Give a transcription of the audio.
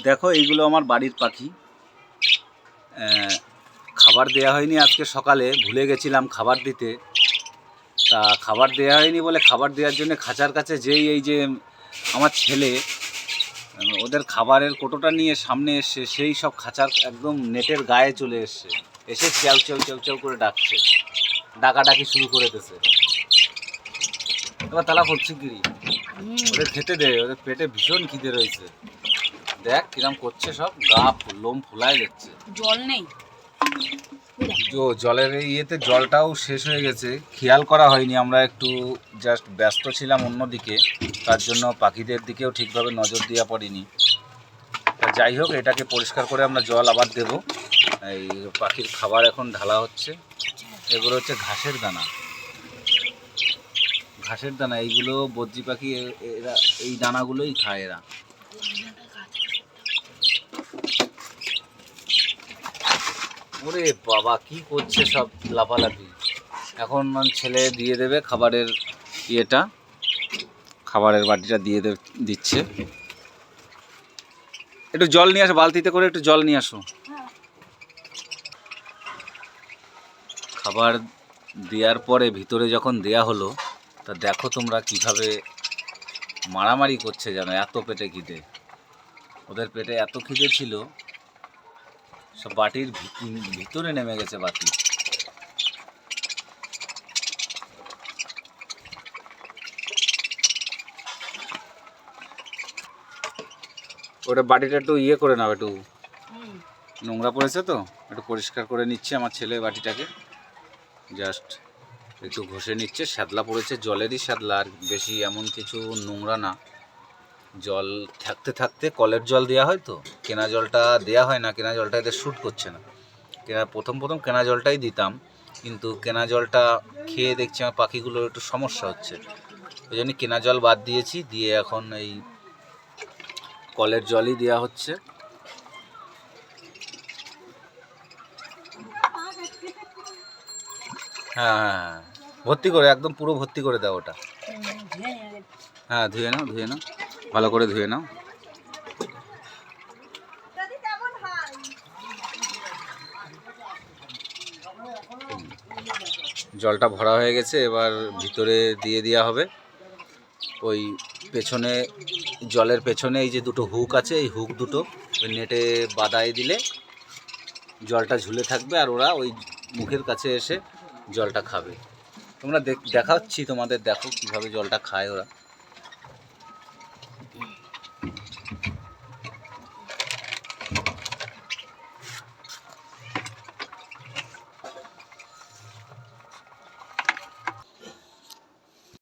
দেখো এইগুলো আমার বাড়ির পাখি। খাবার দেয়া হয়নি আজকে সকালে, ভুলে গেছিলাম খাবার দিতে। তা খাবার দেয়া হয়নি বলে খাবার দেওয়ার জন্য খাঁচার কাছে যেই এই যে আমার ছেলে ওদের খাবারের কোটোটা নিয়ে সামনে এসছে, সেই সব খাঁচার একদম নেটের গায়ে চলে এসছে, এসে চ্যাউ চ্যাউ চ্যাউ চ্যাউ করে ডাকছে, ডাকাডাকি শুরু করে দিয়েছে। এবার তালা করছি গিরি, ওদের খেতে দে, ওদের পেটে ভীষণ খিদে রয়েছে। দেখ কিরম করছে, সব গা লোম ফুলায় যাচ্ছে। জল নেই, জলের ইয়েতে জলটাও শেষ হয়ে গেছে, খেয়াল করা হয়নি, আমরা একটু জাস্ট ব্যস্ত ছিলাম অন্যদিকে, তার জন্য পাখিদের দিকেও ঠিকভাবে নজর দেওয়া পড়েনি। তা যাই হোক, এটাকে পরিষ্কার করে আমরা জল আবার দেব। এই পাখির খাবার এখন ঢালা হচ্ছে। এগুলো হচ্ছে ঘাসের দানা, ঘাসের দানা এইগুলো বদ্রি পাখি এরা এই দানাগুলোই খায় এরা। ওরে বাবা, কি করছে সব লাফালাফি। এখন ছেলে দিয়ে দেবে খাবারের ইয়েটা, খাবারের বাটিটা দিয়ে দিচ্ছে। একটু জল নিয়ে আসো, বালতিতে করে একটু জল নিয়ে আসো। খাবার দেওয়ার পরে ভিতরে যখন দেয়া হলো, তা দেখো তোমরা কিভাবে মারামারি করছে জানো, এত পেটে খিদে। ওদের পেটে এত খিদে ছিল, সব বাটির ভিতরে নেমে গেছে বাটি। ওটা বাটিটা একটু ইয়ে করে নাও, একটু নোংরা পড়েছে তো, একটু পরিষ্কার করে নিচ্ছে আমার ছেলে বাটিটাকে, জাস্ট একটু ঘষে নিচ্ছে। শ্যাদলা পড়েছে, জলেরই শ্যাদলা, আর বেশি এমন কিছু নোংরা না। জল থাকতে থাকতে কলের জল দেওয়া হয় তো, কেনা জলটা দেওয়া হয় না, কেনা জলটা এদের শ্যুট করছে না। প্রথম কেনা জলটাই দিতাম, কিন্তু কেনা জলটা খেয়ে দেখছি আমার পাখিগুলোর একটু সমস্যা হচ্ছে, ওই জন্য কেনা জল বাদ দিয়েছি, দিয়ে এখন এই কলের জলই দেওয়া হচ্ছে। হ্যাঁ হ্যাঁ হ্যাঁ, ভর্তি করে, একদম পুরো ভর্তি করে দাও ওটা। হ্যাঁ ধুয়ে নাও, ধুয়ে নাও, ভালো করে ধুয়ে নাও। জলটা ভরা হয়ে গেছে, এবার ভিতরে দিয়ে দেওয়া হবে। ওই পেছনে, জলের পেছনে এই যে দুটো হুক আছে, এই হুক দুটো ওই নেটে বাঁধাই দিলে জলটা ঝুলে থাকবে, আর ওরা ওই মুখের কাছে এসে জলটা খাবে। তোমরা দেখাচ্ছি তোমাদের, দেখো কিভাবে জলটা খায় ওরা।